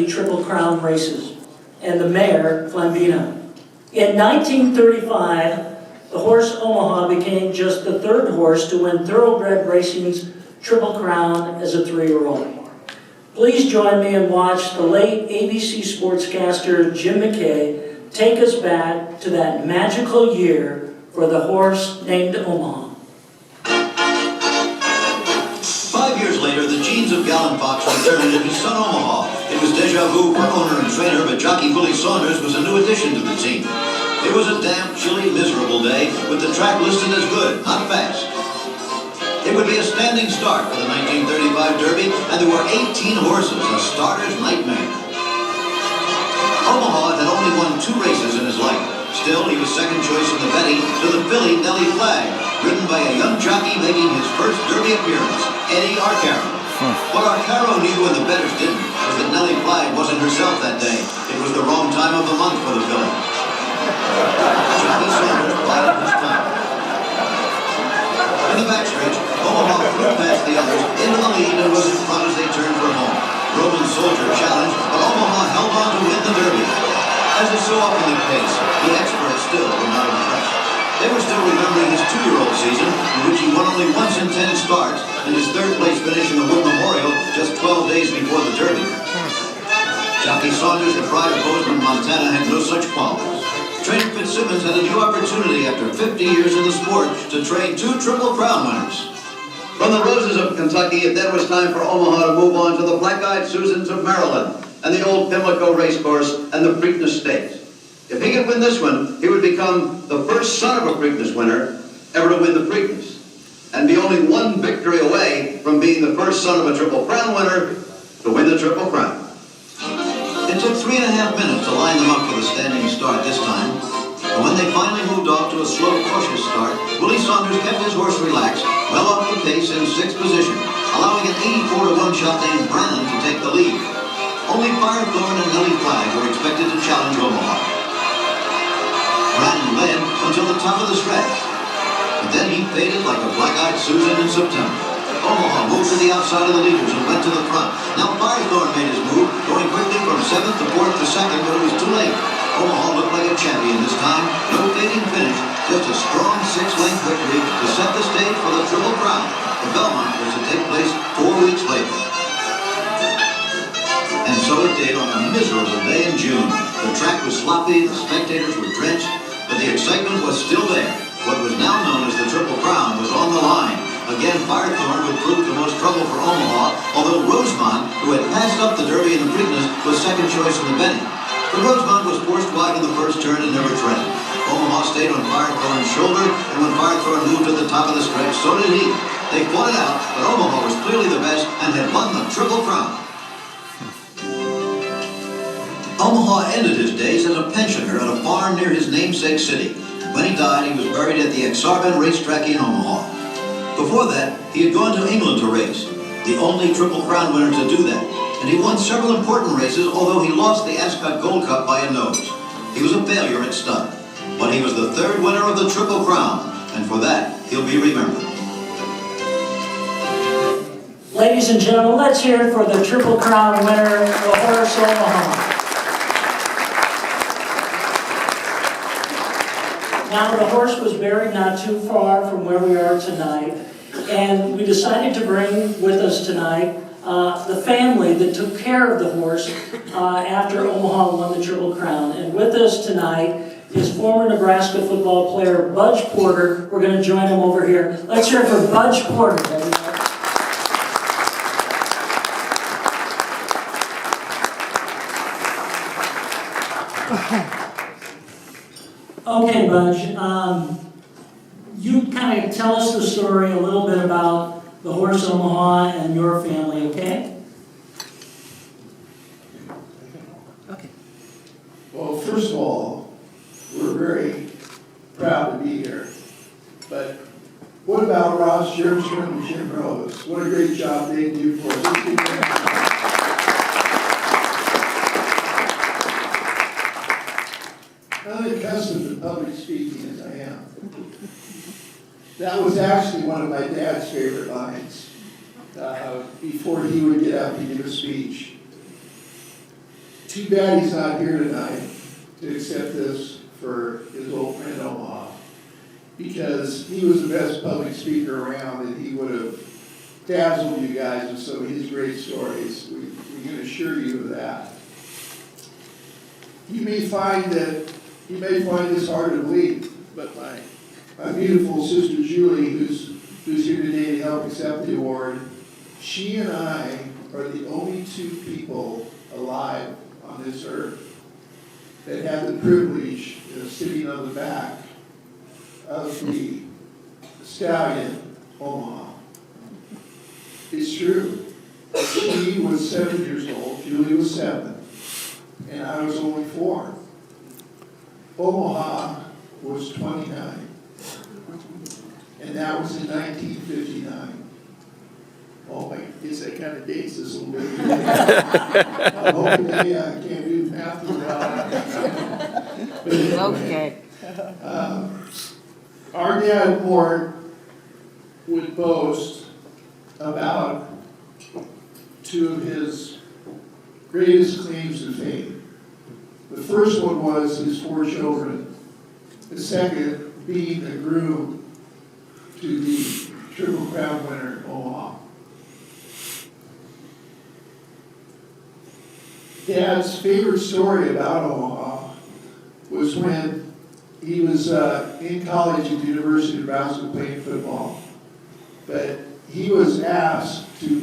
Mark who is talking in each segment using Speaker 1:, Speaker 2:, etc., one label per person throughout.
Speaker 1: Triple Crown races and the mare, Flambina. In 1935, the horse Omaha became just the third horse to win thoroughbred racing's Triple Crown as a 3-year-old. Please join me and watch the late ABC sportscaster Jim McKay take us back to that magical year for the horse named Omaha.
Speaker 2: 5 years later, the genes of Gallon Fox returned in his son Omaha. It was deja vu for owner and trainer, but jockey Willie Saunders was a new addition to the team. It was a damp, chilly, miserable day, with the track listed as good, not fast. It would be a standing start for the 1935 Derby, and there were 18 horses, a starter's nightmare. Omaha had only won 2 races in his life. Still, he was second choice in the betting to the filly Nellie Flag, ridden by a young jockey making his first Derby appearance, Eddie Arcaro. What Arcaro knew and the bettors didn't was that Nellie Flag wasn't herself that day. It was the wrong time of the month for the filly. Jockey Saunders bided his time. In the backstretch, Omaha flew past the others into the lead and was in front as they turned for home. Roman Soldier challenged, but Omaha held on to win the Derby. As is so often the case, the experts still were not impressed. They were still remembering his 2-year-old season, in which he won only once in 10 starts, and his third-place finish in the Wood Memorial just 12 days before the Derby. Jockey Saunders, the pride of Bozeman, Montana, had no such qualities. Trainer Fitzsimmons had a new opportunity after 50 years in the sport to train 2 Triple Crown winners. From the Roses of Kentucky, it then was time for Omaha to move on to the Black-Eyed Susans of Maryland and the old Pimlico Racecourse and the Preakness Stakes. If he could win this one, he would become the first son of a Preakness winner ever to win the Preakness, and be only 1 victory away from being the first son of a Triple Crown winner to win the Triple Crown. It took 3.5 minutes to line them up for the standing start this time, and when they finally moved off to a slow, cautious start, Willie Saunders kept his horse relaxed, well up the pace in 6th position, allowing an 84-to-1 shot named Brannan to take the lead. Only Firethorn and Nellie Flag were expected to challenge Omaha. Brannan led until the top of the stretch, but then he faded like a black-eyed Susan in September. Omaha moved to the outside of the leaders and went to the front. Now Firethorn made his move, going quickly from 7th to 4th to 2nd, but it was too late. Omaha looked like a champion this time. No fading finish, just a strong 6-length victory to set the stage for the Triple Crown. The Belmont was to take place 4 weeks later. And so it did on a miserable day in June. The track was sloppy, the spectators were drenched, but the excitement was still there. What was now known as the Triple Crown was on the line. Again, Firethorn would prove the most trouble for Omaha, although Rosemont, who had passed up the Derby and the Preakness, was second choice in the betting. But Rosemont was forced wide in the first turn and never threatened. Omaha stayed on Firethorn's shoulder, and when Firethorn moved to the top of the stretch, so did he. They fought it out, but Omaha was clearly the best and had won the Triple Crown. Omaha ended his days as a pensioner at a farm near his namesake city. When he died, he was buried at the Exarban racetrack in Omaha. Before that, he had gone to England to race, the only Triple Crown winner to do that, and he won several important races, although he lost the Ascot Gold Cup by a nose. He was a failure at stud, but he was the 3rd winner of the Triple Crown, and for that, he'll be remembered.
Speaker 1: Ladies and gentlemen, let's hear it for the Triple Crown winner, the horse Omaha. Now, the horse was buried not too far from where we are tonight, and we decided to bring with us tonight the family that took care of the horse after Omaha won the Triple Crown. And with us tonight is former Nebraska football player Budge Porter. We're going to join him over here. Let's hear it for Budge Porter, everyone. Okay, Budge, you kind of tell us the story a little bit about the horse Omaha and your family, okay?
Speaker 3: Okay. Well, first of all, we're very proud to be here. But what about Ross Schermstrom and Jim Rose? What a great job they do for us. I'm accustomed to public speaking as I am. That was actually one of my dad's favorite lines before he would get up and give a speech. too bad he's not here tonight to accept this for his old friend Omaha, because he was the best public speaker around, and he would have dazzled you guys with some of his great stories. We can assure you of that. You may find this hard to believe, but my beautiful sister Julie, who's here today to help accept the award, she and I are the only two people alive on this earth that have the privilege of sitting on the back of the stallion, Omaha. It's true. She was 7 years old, Julie was 7, and I was only 4. Omaha was 29, and that was in 1959. Oh, I guess that kind of dates this a little bit. I'm hoping that, I can't do math without.
Speaker 4: Okay.
Speaker 3: Our dad, Mort, would boast about two of his greatest claims to fame. The first one was his 4 children. The second being a groom to the Triple Crown winner, Omaha. Dad's favorite story about Omaha was when he was in college at the University of Nebraska playing football. But he was asked to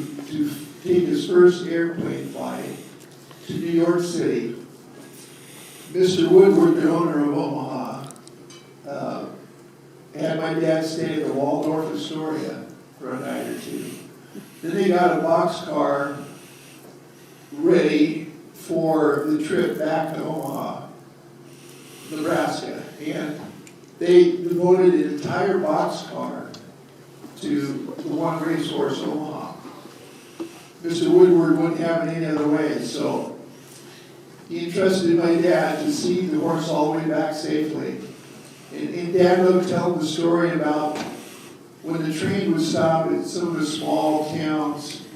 Speaker 3: take his first airplane flight to New York City. Mr. Woodward, the owner of Omaha, had my dad stay at the Waldorf Astoria for a night or two. Then they got a boxcar ready for the trip back to Omaha, Nebraska. And they devoted an entire boxcar to the one racehorse, Omaha. Mr. Woodward wouldn't have it any other way, so he entrusted my dad to see the horse all the way back safely. And Dad loved telling the story about when the train would stop at some of the small towns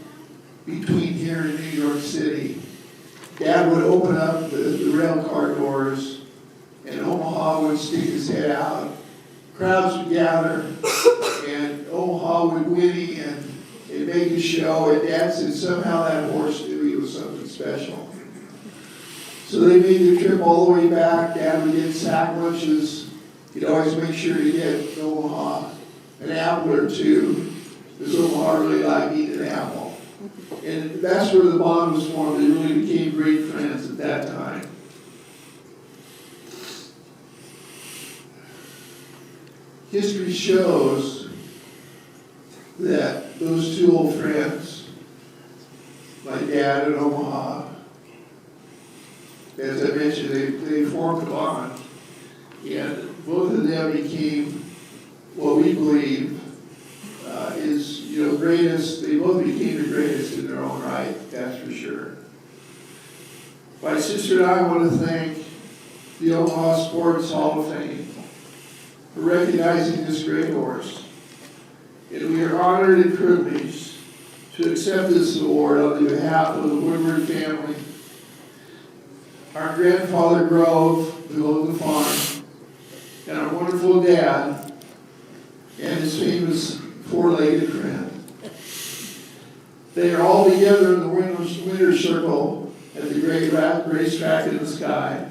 Speaker 3: between here and New York City. Dad would open up the rail car doors, and Omaha would stick his head out. Crowds would gather, and Omaha would whinny and make a show. And Dad said somehow that horse knew he was something special. So they made the trip all the way back. Dad would get sack lunches. He'd always make sure to get Omaha an apple or two, because Omaha really liked eating an apple. And that's where the bond was formed. They really became great friends at that time. History shows that those two old friends, my dad and Omaha, as I mentioned, they formed a bond. And both of them became what we believe is, greatest. They both became the greatest in their own right, that's for sure. My sister and I want to thank the Omaha Sports Hall of Fame for recognizing this great horse. And we are honored and privileged to accept this award on behalf of the Woodward family, our grandfather Grove, who owned the farm, and our wonderful dad, and his famous 4-legged friend. They are all together in the winner's circle at the great racetrack in the sky,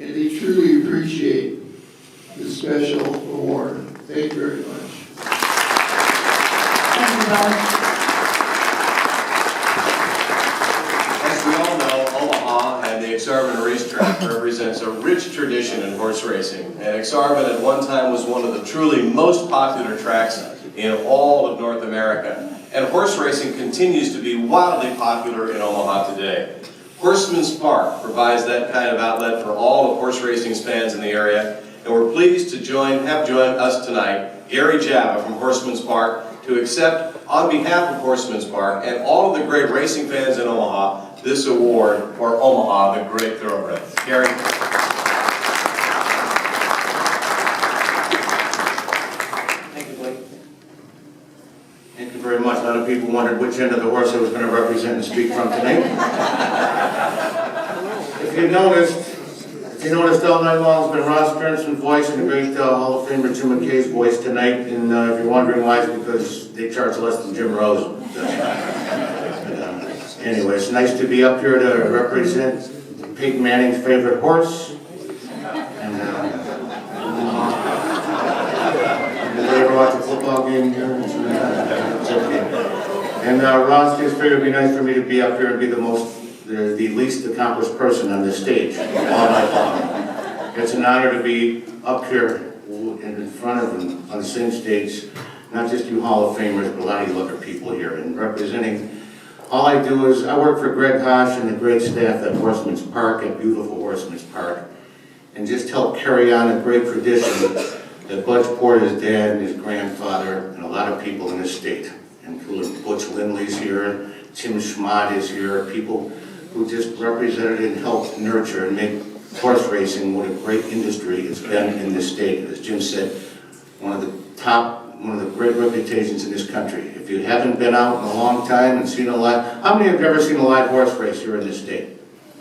Speaker 3: and they truly appreciate this special award. Thank you very much.
Speaker 1: Thank you, Don.
Speaker 5: As we all know, Omaha and the Csipkes-Curran racetrack represents a rich tradition in horse racing. And Csipkes-Curran at one time was one of the truly most popular tracks in all of North America. And horse racing continues to be wildly popular in Omaha today. Horseman's Park provides that kind of outlet for all of horse racing's fans in the area. And we're pleased to have joined us tonight, Gary Java from Horseman's Park, to accept, on behalf of Horseman's Park and all of the great racing fans in Omaha, this award for Omaha, the Great Thoroughbred. Gary.
Speaker 6: Thank you, Blake. Thank you very much. A lot of people wondered which end of the horse I was going to represent and speak from tonight.
Speaker 4: you noticed all night long, it's been Ross Stern's voice and the great Hall of Famer Jim McKay's voice tonight. And if you're wondering why, it's because they charge less than Jim Rose. Anyway, it's nice to be up here to represent Peyton Manning's favorite horse. And did you ever watch a football game here? It's okay. And Ross just figured it'd be nice for me to be up here and be the least accomplished person on this stage all night long. It's an honor to be up here in front of them on the same stage, not just you Hall of Famers, but a lot of you other people here, and representing. All I do is, I work for Greg Hosh and the great staff at Horseman's Park, at beautiful Horseman's Park, and just help carry on a great tradition that Butch Porter's dad and his grandfather and a lot of people in this state, including Butch Lindley's here, Tim Schmott is here, people who just represented and helped nurture and make horse racing what a great industry it's been in this state. As Jim said, one of the great reputations in this country. If you haven't been out in a long time and seen a live, how many have ever seen a live horse race here in this state?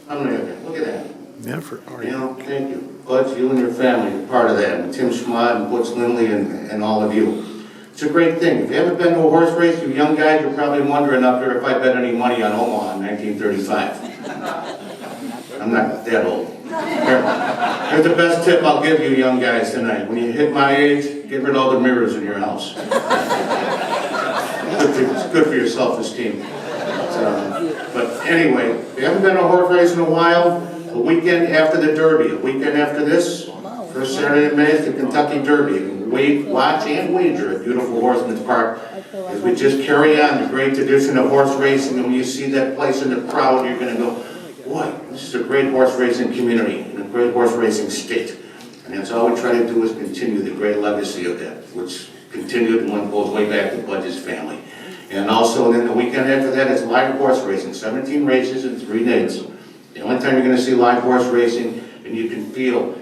Speaker 4: How many of you? Look at that.
Speaker 7: Never.
Speaker 4: You know, thank you. Butch, you and your family are part of that. And Tim Schmott and Butch Lindley and all of you. It's a great thing. If you haven't been to a horse race, you young guys, you're probably wondering up here if I bet any money on Omaha in 1935. I'm not that old. Here's the best tip I'll give you young guys tonight. When you hit my age, get rid of all the mirrors in your house. It's good for your self-esteem. But anyway, if you haven't been to a horse race in a while, the weekend after the Derby, a weekend after this, first Saturday of May is the Kentucky Derby. You can watch and wager at beautiful Horseman's Park as we just carry on the great tradition of horse racing. And when you see that place in the crowd, you're going to go, boy, this is a great horse racing community and a great horse racing state. And that's all we try to do is continue the great legacy of that, which continued and goes way back to Budge's family. And also then the weekend after that is live horse racing, 17 races in 3 days. The only time you're going to see live horse racing, and you can feel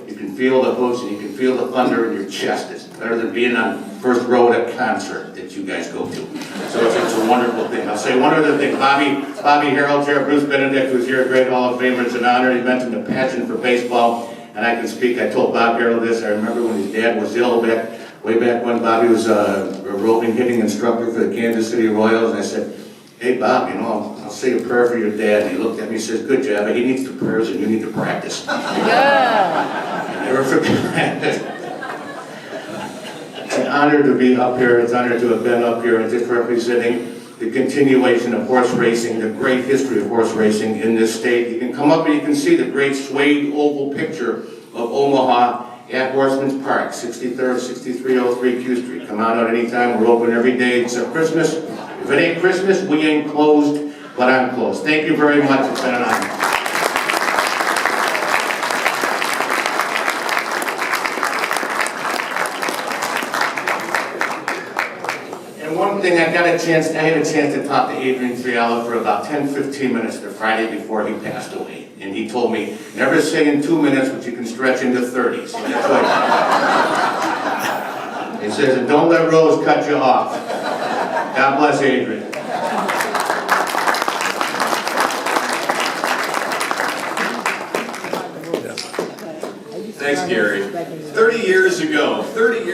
Speaker 4: the hooves and you can feel the thunder in your chest. It's better than being on first row at a concert that you guys go to. So it's a wonderful thing. I'll say one other thing. Bobby Harold's here, Bruce Benedict, who's here, a great Hall of Famer. It's an honor. He mentioned the passion for baseball, and I can speak. I told Bob Harold this. I remember when his dad was ill way back when Bobby was a roving hitting instructor for the Kansas City Royals, and I said, hey Bob, you know, I'll say a prayer for your dad. And he looked at me and says, good job, but he needs the prayers and you need to practice. Yeah. I never forget that. It's an honor to be up here. It's an honor to have been up here and just representing the continuation of horse racing, the great history of horse racing in this state. You can come up and you can see the great suede oval picture of Omaha at Horseman's Park, 63rd, 6303 Q Street. Come out at any time. We're open every day except Christmas. If it ain't Christmas, we ain't closed, but I'm closed. Thank you very much. It's been an honor. And one thing, I had a chance to talk to Adrian Fiala for about 10-15 minutes the Friday before he passed away. And he told me, never say in 2 minutes, but you can stretch into 30. So that's what he says, and don't let Rose cut you off. God bless Adrian.
Speaker 5: Thanks, Gary. 30 years ago,